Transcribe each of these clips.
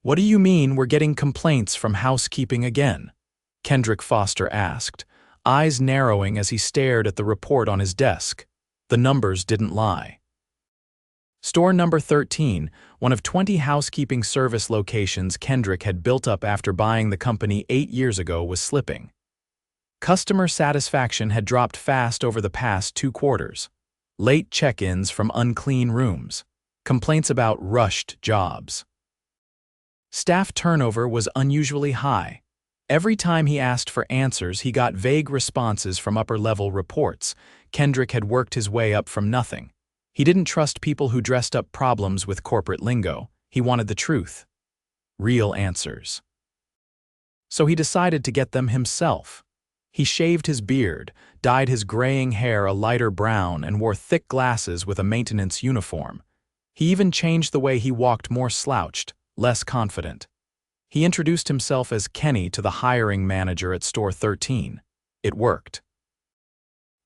"What do you mean we're getting complaints from housekeeping again?" Kendrick Foster asked, eyes narrowing as he stared at the report on his desk. The numbers didn't lie. Store number 13, one of 20 housekeeping service locations Kendrick had built up after buying the company 8 years ago, was slipping. Customer satisfaction had dropped fast over the past 2 quarters. Late check-ins from unclean rooms. Complaints about rushed jobs. Staff turnover was unusually high. Every time he asked for answers, he got vague responses from upper-level reports. Kendrick had worked his way up from nothing. He didn't trust people who dressed up problems with corporate lingo. He wanted the truth. Real answers. So he decided to get them himself. He shaved his beard, dyed his graying hair a lighter brown, and wore thick glasses with a maintenance uniform. He even changed the way he walked, more slouched, less confident. He introduced himself as Kenny to the hiring manager at Store 13. It worked.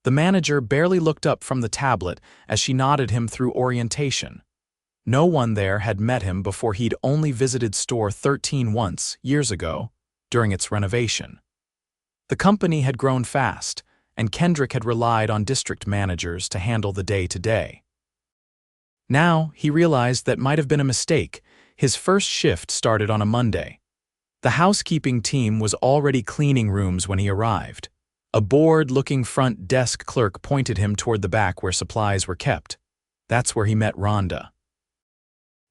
The manager barely looked up from the tablet as she nodded him through orientation. No one there had met him before. He'd only visited Store 13 once, years ago, during its renovation. The company had grown fast, and Kendrick had relied on district managers to handle the day-to-day. Now, he realized that might have been a mistake. His first shift started on a Monday. The housekeeping team was already cleaning rooms when he arrived. A bored-looking front desk clerk pointed him toward the back where supplies were kept. That's where he met Rhonda.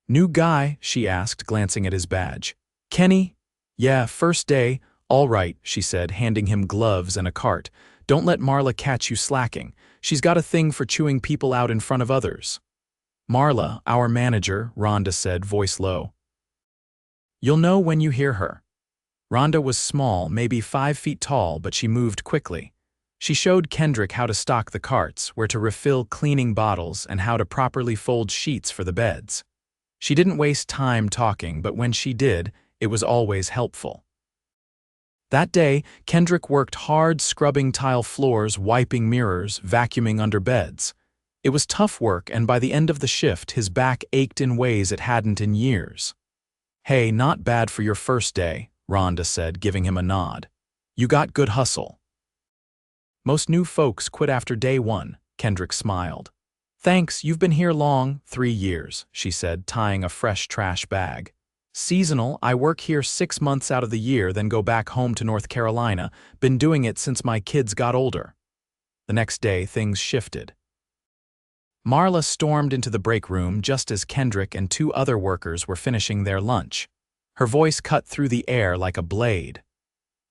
"New guy?" she asked, glancing at his badge. "Kenny?" "Yeah, first day." "All right," she said, handing him gloves and a cart. "Don't let Marla catch you slacking. She's got a thing for chewing people out in front of others." "Marla, our manager," Rhonda said, voice low. "You'll know when you hear her." Rhonda was small, maybe 5 feet tall, but she moved quickly. She showed Kendrick how to stock the carts, where to refill cleaning bottles, and how to properly fold sheets for the beds. She didn't waste time talking, but when she did, it was always helpful. That day, Kendrick worked hard scrubbing tile floors, wiping mirrors, vacuuming under beds. It was tough work, and by the end of the shift, his back ached in ways it hadn't in years. "Hey, not bad for your first day," Rhonda said, giving him a nod. "You got good hustle." "Most new folks quit after day 1, Kendrick smiled. "Thanks, you've been here long." 3 years, she said, tying a fresh trash bag. "Seasonal, I work here 6 months out of the year, then go back home to North Carolina. Been doing it since my kids got older." The next day, things shifted. Marla stormed into the break room just as Kendrick and 2 other workers were finishing their lunch. Her voice cut through the air like a blade.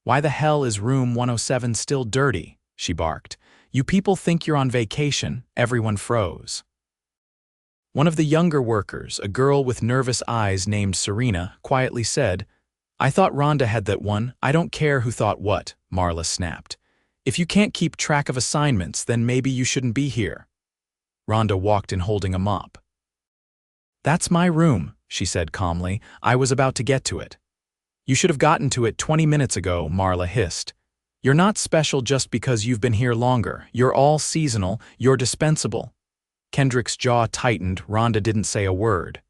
"Why the hell is room 107 still dirty?" she barked. "You people think you're on vacation." Everyone froze. One of the younger workers, a girl with nervous eyes named Serena, quietly said, "I thought Rhonda had that one." "I don't care who thought what," Marla snapped. "If you can't keep track of assignments, then maybe you shouldn't be here." Rhonda walked in holding a mop. "That's my room," she said calmly. "I was about to get to it." "You should have gotten to it 20 minutes ago," Marla hissed. "You're not special just because you've been here longer. You're all seasonal. You're dispensable." Kendrick's jaw tightened. Rhonda didn't say a word.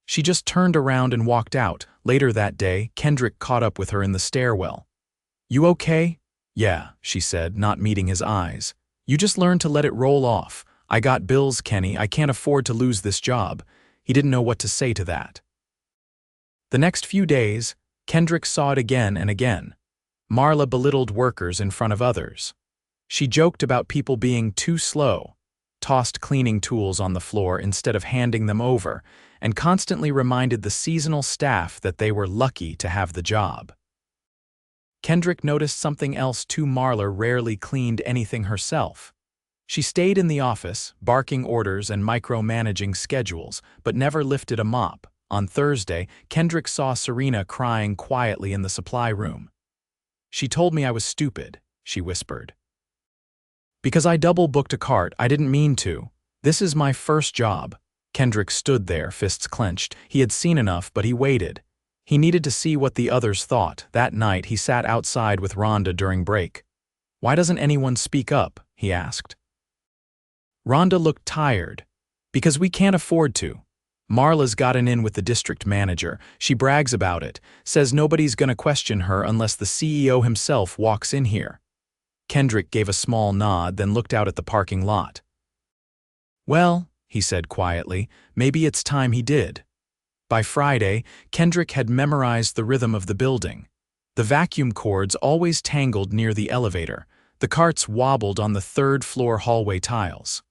She just turned around and walked out. Later that day, Kendrick caught up with her in the stairwell. "You okay?" "Yeah," she said, not meeting his eyes. "You just learn to let it roll off. I got bills, Kenny. I can't afford to lose this job." He didn't know what to say to that. The next few days, Kendrick saw it again and again. Marla belittled workers in front of others. She joked about people being too slow, tossed cleaning tools on the floor instead of handing them over, and constantly reminded the seasonal staff that they were lucky to have the job. Kendrick noticed something else too. Marla rarely cleaned anything herself. She stayed in the office, barking orders and micromanaging schedules, but never lifted a mop. On Thursday, Kendrick saw Serena crying quietly in the supply room. "She told me I was stupid," she whispered. "Because I double-booked a cart, I didn't mean to. This is my first job." Kendrick stood there, fists clenched. He had seen enough, but he waited. He needed to see what the others thought. That night, he sat outside with Rhonda during break. "Why doesn't anyone speak up?" he asked. Rhonda looked tired. "Because we can't afford to." Marla's gotten in with the district manager. She brags about it, says nobody's gonna question her unless the CEO himself walks in here. Kendrick gave a small nod, then looked out at the parking lot. Well, he said quietly, maybe it's time he did. By Friday, Kendrick had memorized the rhythm of the building. The vacuum cords always tangled near the elevator. The carts wobbled on the third-floor hallway tiles.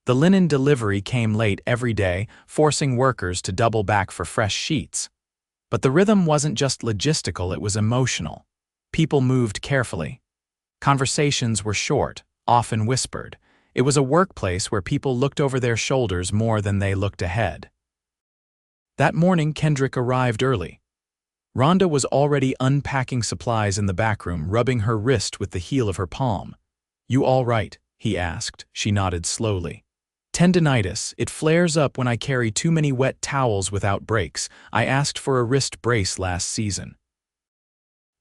The linen delivery came late every day, forcing workers to double back for fresh sheets. But the rhythm wasn't just logistical, it was emotional. People moved carefully. Conversations were short, often whispered. It was a workplace where people looked over their shoulders more than they looked ahead. That morning, Kendrick arrived early. Rhonda was already unpacking supplies in the back room, rubbing her wrist with the heel of her palm. "You all right?" he asked. She nodded slowly. "Tendinitis. It flares up when I carry too many wet towels without breaks. I asked for a wrist brace last season."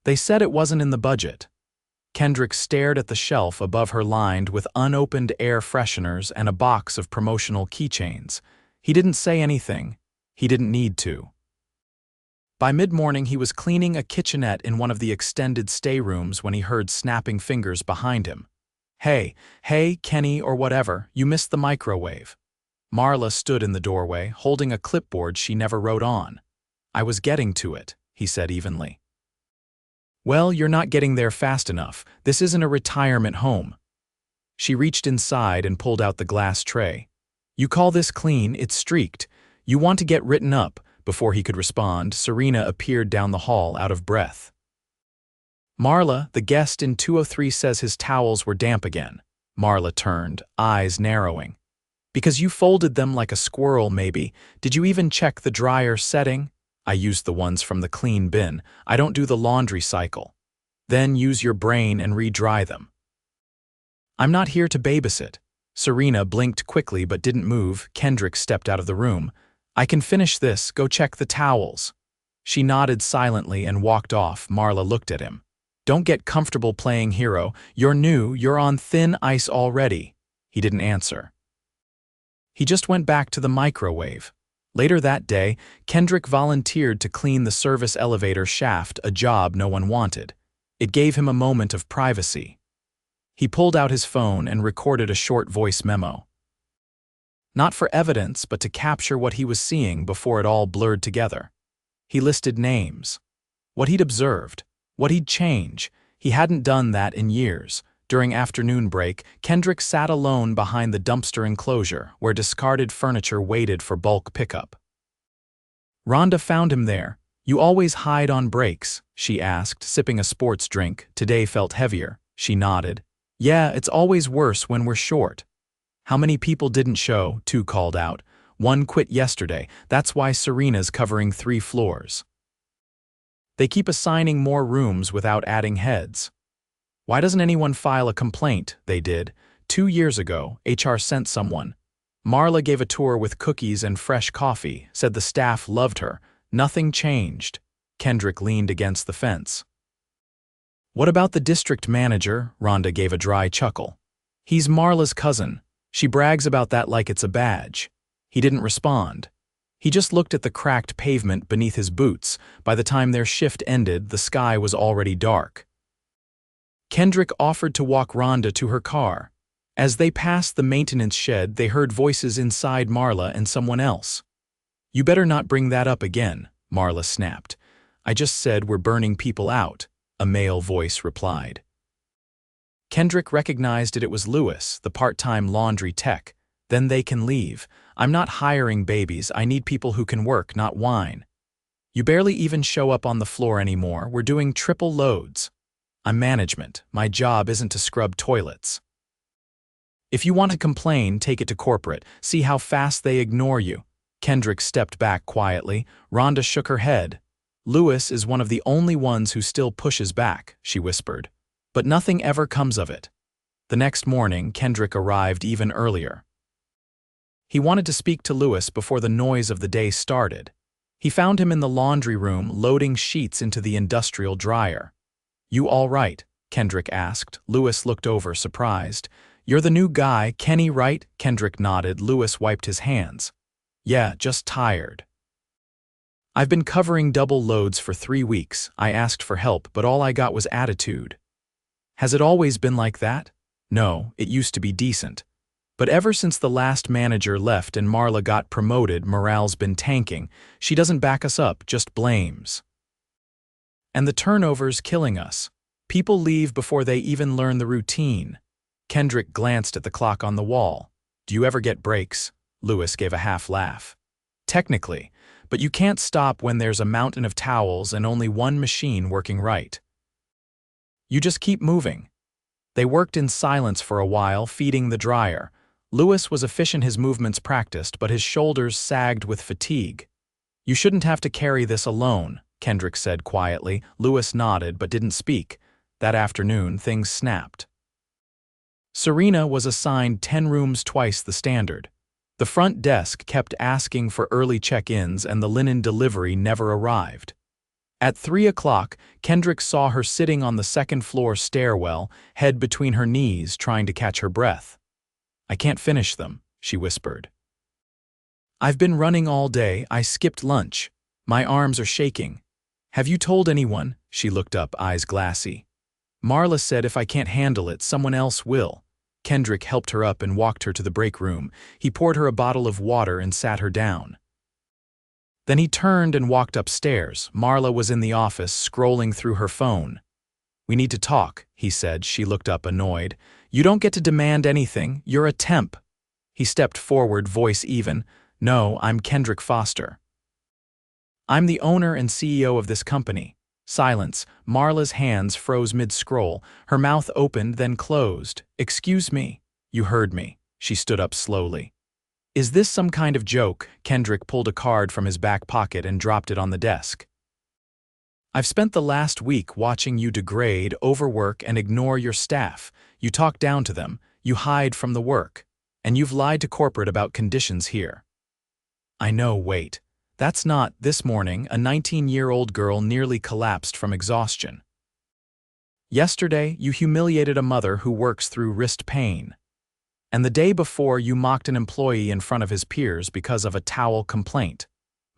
They said it wasn't in the budget. Kendrick stared at the shelf above her lined with unopened air fresheners and a box of promotional keychains. He didn't say anything. He didn't need to. By mid-morning, he was cleaning a kitchenette in one of the extended stayrooms when he heard snapping fingers behind him. Hey, Kenny or whatever, you missed the microwave." Marla stood in the doorway, holding a clipboard she never wrote on. "I was getting to it," he said evenly. "Well, you're not getting there fast enough. This isn't a retirement home." She reached inside and pulled out the glass tray. "You call this clean? It's streaked. You want to get written up." Before he could respond, Serena appeared down the hall out of breath. "Marla, the guest in 203 says his towels were damp again." Marla turned, eyes narrowing. "Because you folded them like a squirrel, maybe. Did you even check the dryer setting?" "I used the ones from the clean bin. I don't do the laundry cycle." "Then use your brain and re-dry them." "I'm not here to babysit." Serena blinked quickly but didn't move. Kendrick stepped out of the room. "I can finish this. Go check the towels." She nodded silently and walked off. Marla looked at him. "Don't get comfortable playing hero. You're new, you're on thin ice already." He didn't answer. He just went back to the microwave. Later that day, Kendrick volunteered to clean the service elevator shaft, a job no one wanted. It gave him a moment of privacy. He pulled out his phone and recorded a short voice memo. Not for evidence, but to capture what he was seeing before it all blurred together. He listed names. What he'd observed. What he'd change. He hadn't done that in years. During afternoon break, Kendrick sat alone behind the dumpster enclosure, where discarded furniture waited for bulk pickup. Rhonda found him there. "You always hide on breaks?" she asked, sipping a sports drink. Today felt heavier. She nodded. "Yeah, it's always worse when we're short." "How many people didn't show?" 2 called out. "One quit yesterday. That's why Serena's covering 3 floors." "They keep assigning more rooms without adding heads." "Why doesn't anyone file a complaint?" "They did. 2 years ago, HR sent someone." Marla gave a tour with cookies and fresh coffee, said the staff loved her. Nothing changed. Kendrick leaned against the fence. "What about the district manager?" Rhonda gave a dry chuckle. "He's Marla's cousin. She brags about that like it's a badge." He didn't respond. He just looked at the cracked pavement beneath his boots. By the time their shift ended, the sky was already dark. Kendrick offered to walk Rhonda to her car. As they passed the maintenance shed, they heard voices inside Marla and someone else. "You better not bring that up again," Marla snapped. "I just said we're burning people out," a male voice replied. Kendrick recognized it was Lewis, the part-time laundry tech. "Then they can leave. I'm not hiring babies. I need people who can work, not whine. You barely even show up on the floor anymore. We're doing triple loads. I'm management. My job isn't to scrub toilets. If you want to complain, take it to corporate. See how fast they ignore you." Kendrick stepped back quietly. Rhonda shook her head. "Lewis is one of the only ones who still pushes back," she whispered. "But nothing ever comes of it." The next morning, Kendrick arrived even earlier. He wanted to speak to Lewis before the noise of the day started. He found him in the laundry room, loading sheets into the industrial dryer. "You all right?" Kendrick asked. Lewis looked over, surprised. "You're the new guy, Kenny, right?" Kendrick nodded. Lewis wiped his hands. Yeah, just tired. I've been covering double loads for 3 weeks. I asked for help, but all I got was attitude. Has it always been like that? No, it used to be decent. But ever since the last manager left and Marla got promoted, morale's been tanking. She doesn't back us up, just blames. And the turnover's killing us. People leave before they even learn the routine. Kendrick glanced at the clock on the wall. Do you ever get breaks? Lewis gave a half laugh. Technically, but you can't stop when there's a mountain of towels and only one machine working right. You just keep moving. They worked in silence for a while, feeding the dryer. Lewis was efficient, his movements practiced, but his shoulders sagged with fatigue. You shouldn't have to carry this alone, Kendrick said quietly. Lewis nodded but didn't speak. That afternoon, things snapped. Serena was assigned 10 rooms, twice the standard. The front desk kept asking for early check-ins and the linen delivery never arrived. At 3 o'clock, Kendrick saw her sitting on the second-floor stairwell, head between her knees, trying to catch her breath. I can't finish them, she whispered. I've been running all day. I skipped lunch. My arms are shaking. Have you told anyone? She looked up, eyes glassy. Marla said if I can't handle it, someone else will. Kendrick helped her up and walked her to the break room. He poured her a bottle of water and sat her down. Then he turned and walked upstairs. Marla was in the office, scrolling through her phone. We need to talk, he said. She looked up, annoyed. You don't get to demand anything. You're a temp. He stepped forward, voice even. No, I'm Kendrick Foster. I'm the owner and CEO of this company. Silence. Marla's hands froze mid-scroll. Her mouth opened, then closed. Excuse me. You heard me. She stood up slowly. Is this some kind of joke? Kendrick pulled a card from his back pocket and dropped it on the desk. I've spent the last week watching you degrade, overwork, and ignore your staff. You talk down to them. You hide from the work. And you've lied to corporate about conditions here. I know, wait. That's not. This morning, a 19-year-old girl nearly collapsed from exhaustion. Yesterday, you humiliated a mother who works through wrist pain. And the day before, you mocked an employee in front of his peers because of a towel complaint.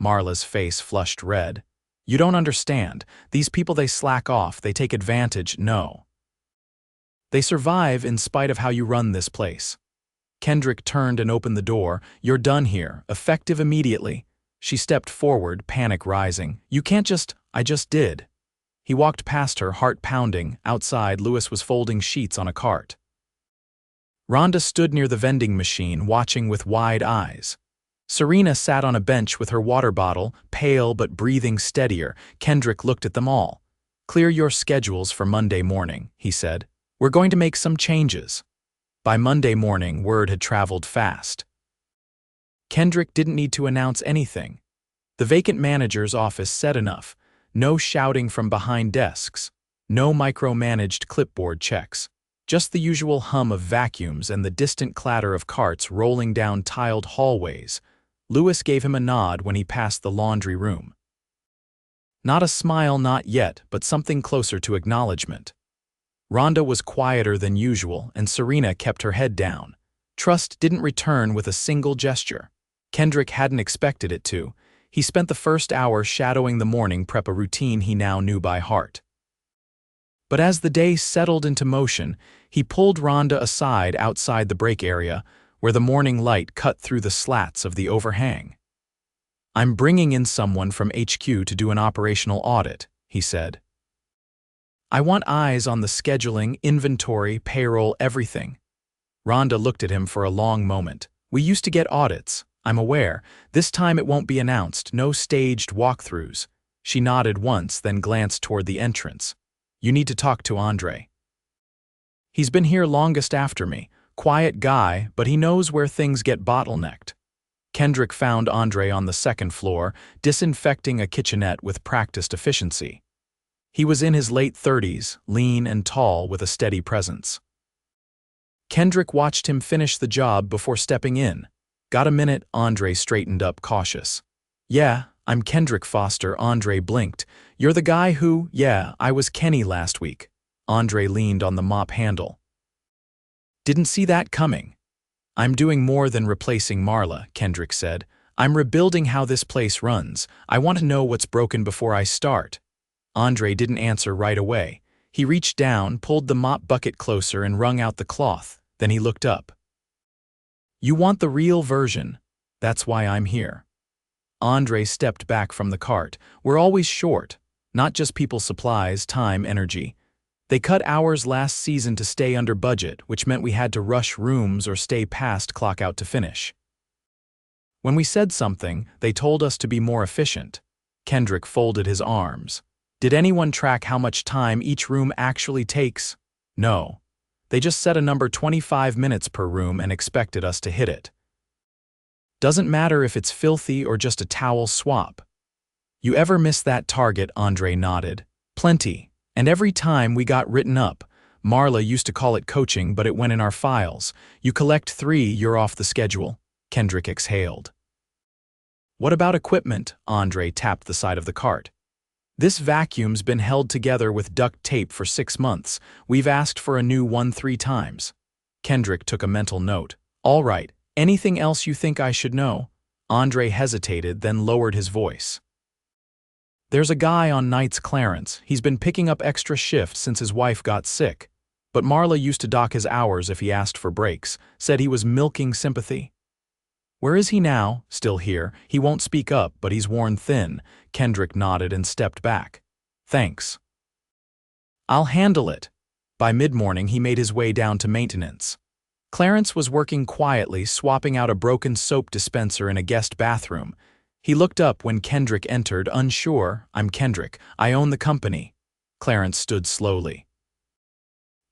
Marla's face flushed red. You don't understand. These people, they slack off, they take advantage. No. They survive in spite of how you run this place. Kendrick turned and opened the door. You're done here, effective immediately. She stepped forward, panic rising. You can't just. I just did. He walked past her, heart pounding. Outside, Lewis was folding sheets on a cart. Rhonda stood near the vending machine, watching with wide eyes. Serena sat on a bench with her water bottle, pale but breathing steadier. Kendrick looked at them all. Clear your schedules for Monday morning, he said. We're going to make some changes. By Monday morning, word had traveled fast. Kendrick didn't need to announce anything. The vacant manager's office said enough. No shouting from behind desks. No micromanaged clipboard checks. Just the usual hum of vacuums and the distant clatter of carts rolling down tiled hallways. Lewis gave him a nod when he passed the laundry room. Not a smile, not yet, but something closer to acknowledgement. Rhonda was quieter than usual, and Serena kept her head down. Trust didn't return with a single gesture. Kendrick hadn't expected it to. He spent the first hour shadowing the morning prep, a routine he now knew by heart. But as the day settled into motion, he pulled Rhonda aside outside the break area, where the morning light cut through the slats of the overhang. I'm bringing in someone from HQ to do an operational audit, he said. I want eyes on the scheduling, inventory, payroll, everything. Rhonda looked at him for a long moment. We used to get audits. I'm aware. This time it won't be announced, no staged walkthroughs. She nodded once, then glanced toward the entrance. You need to talk to Andre. He's been here longest after me. Quiet guy, but he knows where things get bottlenecked. Kendrick found Andre on the second floor, disinfecting a kitchenette with practiced efficiency. He was in his late 30s, lean and tall with a steady presence. Kendrick watched him finish the job before stepping in. Got a minute? Andre straightened up, cautious. Yeah, I'm Kendrick Foster. Andre blinked. You're the guy who… Yeah, I was Kenny last week. Andre leaned on the mop handle. Didn't see that coming. I'm doing more than replacing Marla, Kendrick said. I'm rebuilding how this place runs. I want to know what's broken before I start. Andre didn't answer right away. He reached down, pulled the mop bucket closer and wrung out the cloth. Then he looked up. You want the real version. That's why I'm here. Andre stepped back from the cart. We're always short. Not just people's supplies, time, energy. They cut hours last season to stay under budget, which meant we had to rush rooms or stay past clock out to finish. When we said something, they told us to be more efficient. Kendrick folded his arms. Did anyone track how much time each room actually takes? No. They just set a number 25 minutes per room and expected us to hit it. Doesn't matter if it's filthy or just a towel swap. You ever miss that target? Andre nodded. Plenty. And every time we got written up. Marla used to call it coaching, but it went in our files. You collect 3, you're off the schedule. Kendrick exhaled. What about equipment? Andre tapped the side of the cart. This vacuum's been held together with duct tape for 6 months. We've asked for a new one 3 times. Kendrick took a mental note. All right, anything else you think I should know? Andre hesitated, then lowered his voice. There's a guy on nights, Clarence. He's been picking up extra shifts since his wife got sick. But Marla used to dock his hours if he asked for breaks, said he was milking sympathy. Where is he now? Still here. He won't speak up, but he's worn thin. Kendrick nodded and stepped back. Thanks. I'll handle it. By mid-morning, he made his way down to maintenance. Clarence was working quietly, swapping out a broken soap dispenser in a guest bathroom. He looked up when Kendrick entered, unsure. I'm Kendrick. I own the company. Clarence stood slowly.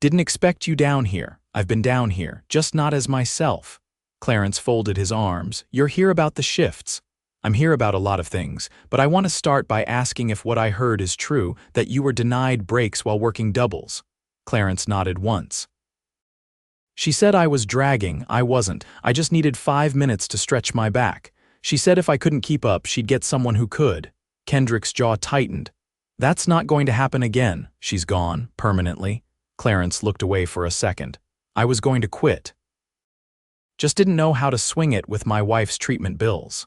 Didn't expect you down here. I've been down here, just not as myself. Clarence folded his arms. You're here about the shifts. I'm here about a lot of things, but I want to start by asking if what I heard is true, that you were denied breaks while working doubles. Clarence nodded once. She said I was dragging. I wasn't. I just needed 5 minutes to stretch my back. She said if I couldn't keep up, she'd get someone who could. Kendrick's jaw tightened. That's not going to happen again. She's gone, permanently. Clarence looked away for a second. I was going to quit. Just didn't know how to swing it with my wife's treatment bills.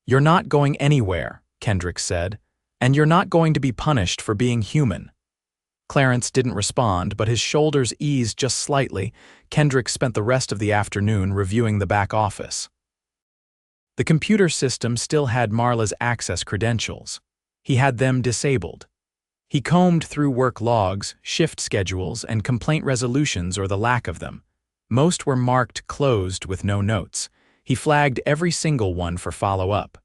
You're not going anywhere, Kendrick said, and you're not going to be punished for being human. Clarence didn't respond, but his shoulders eased just slightly. Kendrick spent the rest of the afternoon reviewing the back office. The computer system still had Marla's access credentials. He had them disabled. He combed through work logs, shift schedules, and complaint resolutions or the lack of them. Most were marked closed with no notes. He flagged every single one for follow-up.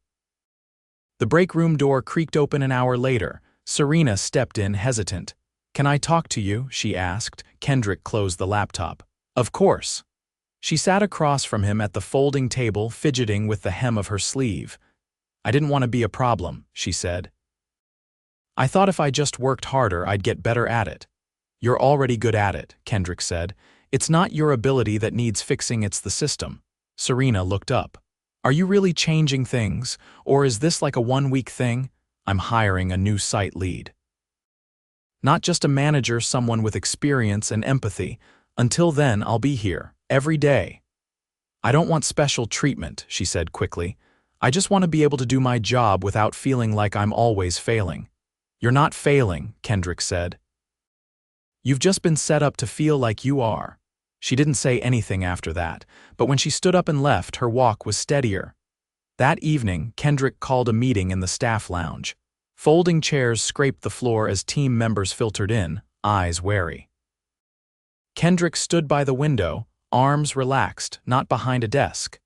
The break room door creaked open an hour later. Serena stepped in, hesitant. Can I talk to you? She asked. Kendrick closed the laptop. Of course. She sat across from him at the folding table, fidgeting with the hem of her sleeve. I didn't want to be a problem, she said. I thought if I just worked harder, I'd get better at it. You're already good at it, Kendrick said. It's not your ability that needs fixing, it's the system. Serena looked up. Are you really changing things, or is this like a one-week thing? I'm hiring a new site lead. Not just a manager, someone with experience and empathy. Until then, I'll be here, every day. I don't want special treatment, she said quickly. I just want to be able to do my job without feeling like I'm always failing. You're not failing, Kendrick said. You've just been set up to feel like you are. She didn't say anything after that, but when she stood up and left, her walk was steadier. That evening, Kendrick called a meeting in the staff lounge. Folding chairs scraped the floor as team members filtered in, eyes wary. Kendrick stood by the window, arms relaxed, not behind a desk.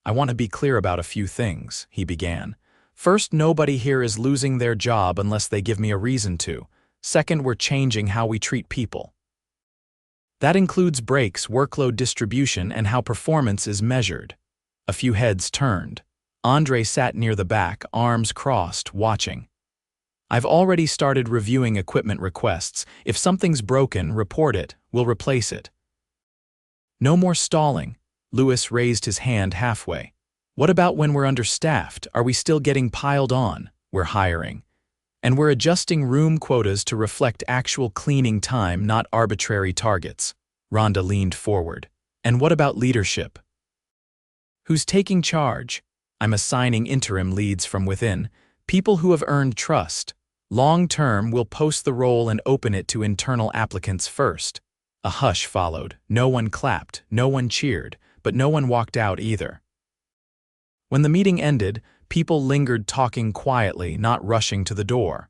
I want to be clear about a few things, he began. First, nobody here is losing their job unless they give me a reason to. Second, we're changing how we treat people. That includes breaks, workload distribution, and how performance is measured. A few heads turned. Andre sat near the back, arms crossed, watching. I've already started reviewing equipment requests. If something's broken, report it. We'll replace it. No more stalling. Lewis raised his hand halfway. What about when we're understaffed? Are we still getting piled on? We're hiring. And we're adjusting room quotas to reflect actual cleaning time, not arbitrary targets. Rhonda leaned forward. And what about leadership? Who's taking charge? I'm assigning interim leads from within, people who have earned trust. Long-term, we'll post the role and open it to internal applicants first. A hush followed. No one clapped, no one cheered, but no one walked out either. When the meeting ended, people lingered talking quietly, not rushing to the door.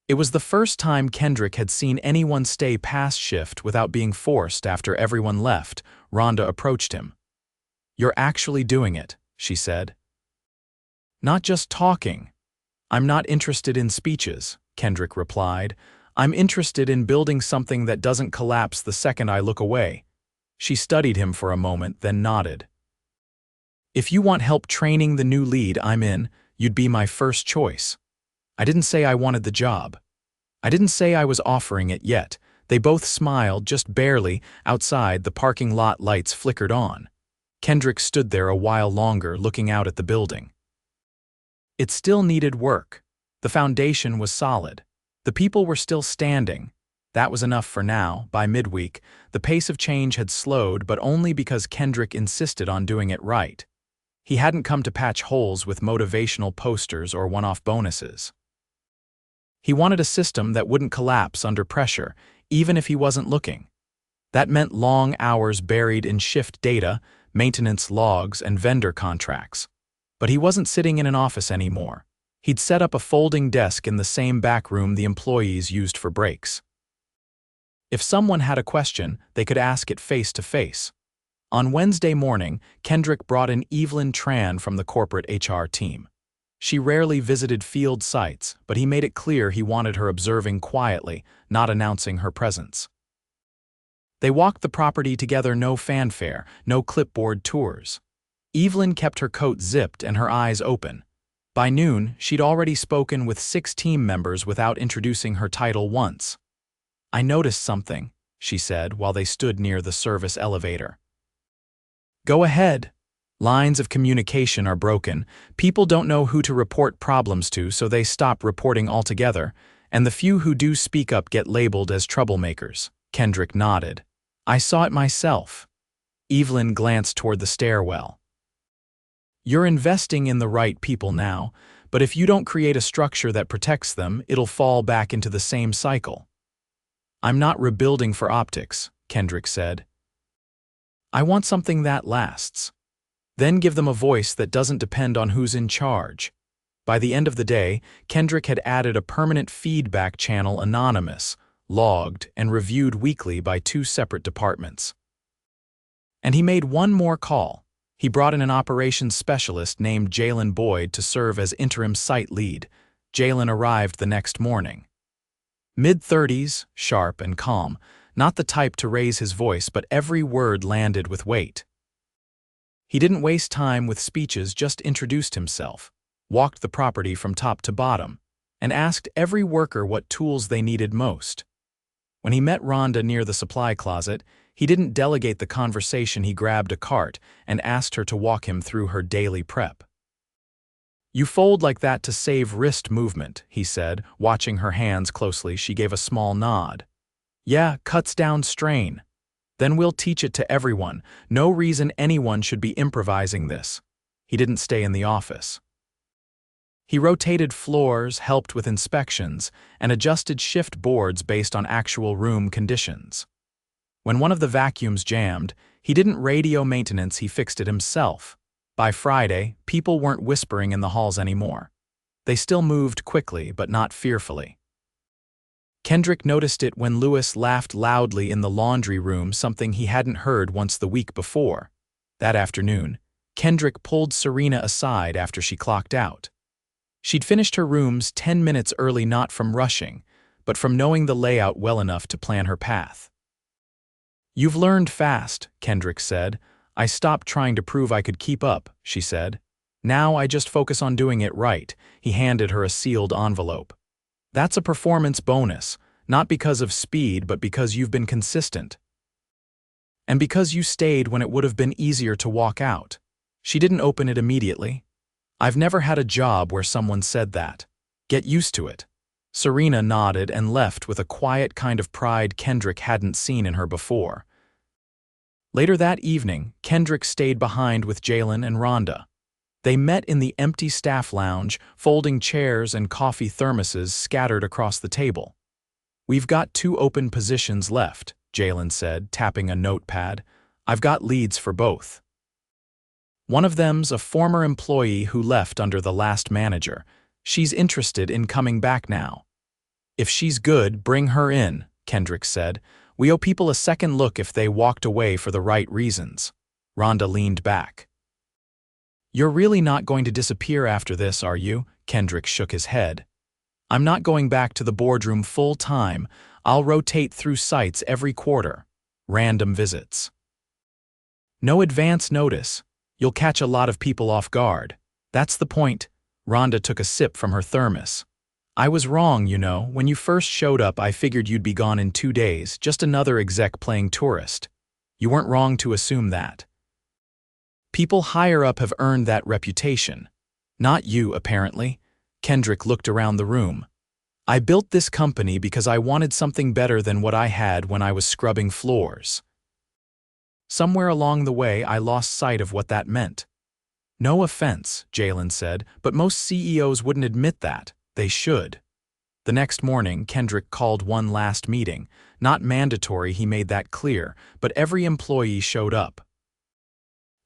It was the first time Kendrick had seen anyone stay past shift without being forced. After everyone left, Rhonda approached him. "You're actually doing it," she said. "Not just talking." "I'm not interested in speeches," Kendrick replied. "I'm interested in building something that doesn't collapse the second I look away." She studied him for a moment, then nodded. "If you want help training the new lead I'm in, you'd be my first choice." I didn't say I wanted the job. I didn't say I was offering it yet. They both smiled, just barely. Outside, the parking lot lights flickered on. Kendrick stood there a while longer, looking out at the building. It still needed work. The foundation was solid. The people were still standing. That was enough for now. By midweek, the pace of change had slowed, but only because Kendrick insisted on doing it right. He hadn't come to patch holes with motivational posters or one-off bonuses. He wanted a system that wouldn't collapse under pressure, even if he wasn't looking. That meant long hours buried in shift data, maintenance logs, and vendor contracts. But he wasn't sitting in an office anymore. He'd set up a folding desk in the same back room the employees used for breaks. If someone had a question, they could ask it face to face. On Wednesday morning, Kendrick brought in Evelyn Tran from the corporate HR team. She rarely visited field sites, but he made it clear he wanted her observing quietly, not announcing her presence. They walked the property together, no fanfare, no clipboard tours. Evelyn kept her coat zipped and her eyes open. By noon, she'd already spoken with 6 team members without introducing her title once. "I noticed something," she said while they stood near the service elevator. "Go ahead." Lines of communication are broken. People don't know who to report problems to, so they stop reporting altogether, and the few who do speak up get labeled as troublemakers. Kendrick nodded. "I saw it myself." Evelyn glanced toward the stairwell. "You're investing in the right people now, but if you don't create a structure that protects them, it'll fall back into the same cycle." "I'm not rebuilding for optics," Kendrick said. "I want something that lasts. Then give them a voice that doesn't depend on who's in charge." By the end of the day, Kendrick had added a permanent feedback channel, anonymous, logged, and reviewed weekly by 2 separate departments. And he made one more call. He brought in an operations specialist named Jalen Boyd to serve as interim site lead. Jalen arrived the next morning. Mid-30s, sharp and calm, not the type to raise his voice, but every word landed with weight. He didn't waste time with speeches, just introduced himself, walked the property from top to bottom, and asked every worker what tools they needed most. When he met Rhonda near the supply closet, he didn't delegate the conversation. He grabbed a cart and asked her to walk him through her daily prep. "You fold like that to save wrist movement," he said, watching her hands closely. She gave a small nod. "Yeah, cuts down strain. Then we'll teach it to everyone. No reason anyone should be improvising this." He didn't stay in the office. He rotated floors, helped with inspections, and adjusted shift boards based on actual room conditions. When one of the vacuums jammed, he didn't radio maintenance, he fixed it himself. By Friday, people weren't whispering in the halls anymore. They still moved quickly, but not fearfully. Kendrick noticed it when Lewis laughed loudly in the laundry room, something he hadn't heard once the week before. That afternoon, Kendrick pulled Serena aside after she clocked out. She'd finished her rooms 10 minutes early, not from rushing, but from knowing the layout well enough to plan her path. "You've learned fast," Kendrick said. "I stopped trying to prove I could keep up," she said. "Now I just focus on doing it right." He handed her a sealed envelope. "That's a performance bonus, not because of speed, but because you've been consistent. And because you stayed when it would have been easier to walk out." She didn't open it immediately. "I've never had a job where someone said that. Get used to it." Serena nodded and left with a quiet kind of pride Kendrick hadn't seen in her before. Later that evening, Kendrick stayed behind with Jalen and Rhonda. They met in the empty staff lounge, folding chairs and coffee thermoses scattered across the table. "We've got 2 open positions left," Jalen said, tapping a notepad. "I've got leads for both. One of them's a former employee who left under the last manager. She's interested in coming back now." "If she's good, bring her in," Kendrick said. "We owe people a second look if they walked away for the right reasons." Rhonda leaned back. "You're really not going to disappear after this, are you?" Kendrick shook his head. "I'm not going back to the boardroom full time. I'll rotate through sites every quarter. Random visits. No advance notice. You'll catch a lot of people off guard. That's the point." Rhonda took a sip from her thermos. "I was wrong, you know. When you first showed up, I figured you'd be gone in 2 days, just another exec playing tourist. You weren't wrong to assume that. People higher up have earned that reputation. Not you, apparently." Kendrick looked around the room. "I built this company because I wanted something better than what I had when I was scrubbing floors. Somewhere along the way, I lost sight of what that meant." "No offense," Jalen said, "but most CEOs wouldn't admit that. They should." The next morning, Kendrick called one last meeting. Not mandatory, he made that clear, but every employee showed up.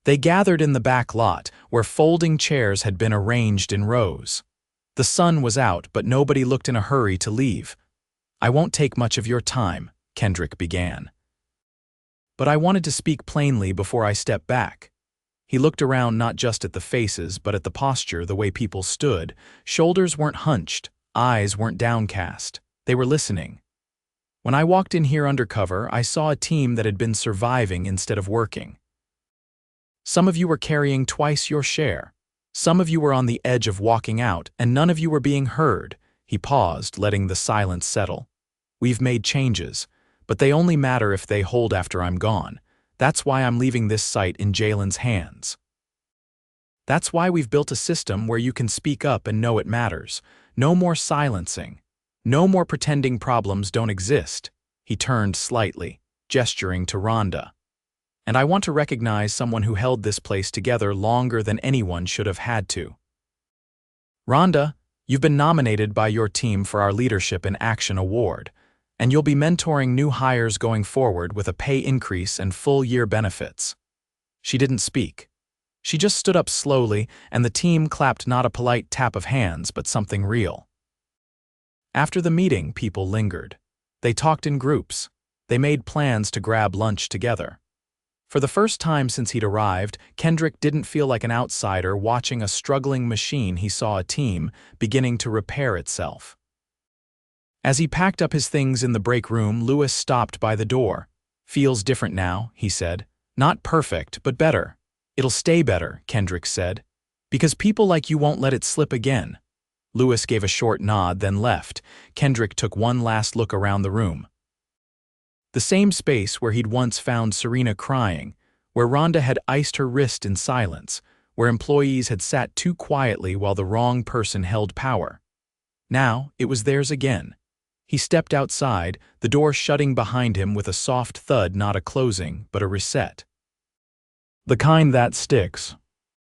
They gathered in the back lot, where folding chairs had been arranged in rows. The sun was out, but nobody looked in a hurry to leave. "I won't take much of your time," Kendrick began. "But I wanted to speak plainly before I step back." He looked around not just at the faces, but at the posture, the way people stood. Shoulders weren't hunched, eyes weren't downcast. They were listening. "When I walked in here undercover, I saw a team that had been surviving instead of working. Some of you were carrying twice your share. Some of you were on the edge of walking out, and none of you were being heard." He paused, letting the silence settle. "We've made changes, but they only matter if they hold after I'm gone. That's why I'm leaving this site in Jalen's hands. That's why we've built a system where you can speak up and know it matters. No more silencing. No more pretending problems don't exist." He turned slightly, gesturing to Rhonda. "And I want to recognize someone who held this place together longer than anyone should have had to. Rhonda, you've been nominated by your team for our Leadership in Action Award, and you'll be mentoring new hires going forward with a pay increase and full-year benefits." She didn't speak. She just stood up slowly, and the team clapped not a polite tap of hands, but something real. After the meeting, people lingered. They talked in groups. They made plans to grab lunch together. For the first time since he'd arrived, Kendrick didn't feel like an outsider watching a struggling machine. He saw a team beginning to repair itself. As he packed up his things in the break room, Lewis stopped by the door. "Feels different now," he said. "Not perfect, but better." "It'll stay better," Kendrick said. "Because people like you won't let it slip again." Lewis gave a short nod, then left. Kendrick took one last look around the room. The same space where he'd once found Serena crying, where Rhonda had iced her wrist in silence, where employees had sat too quietly while the wrong person held power. Now it was theirs again. He stepped outside, the door shutting behind him with a soft thud, not a closing, but a reset. The kind that sticks.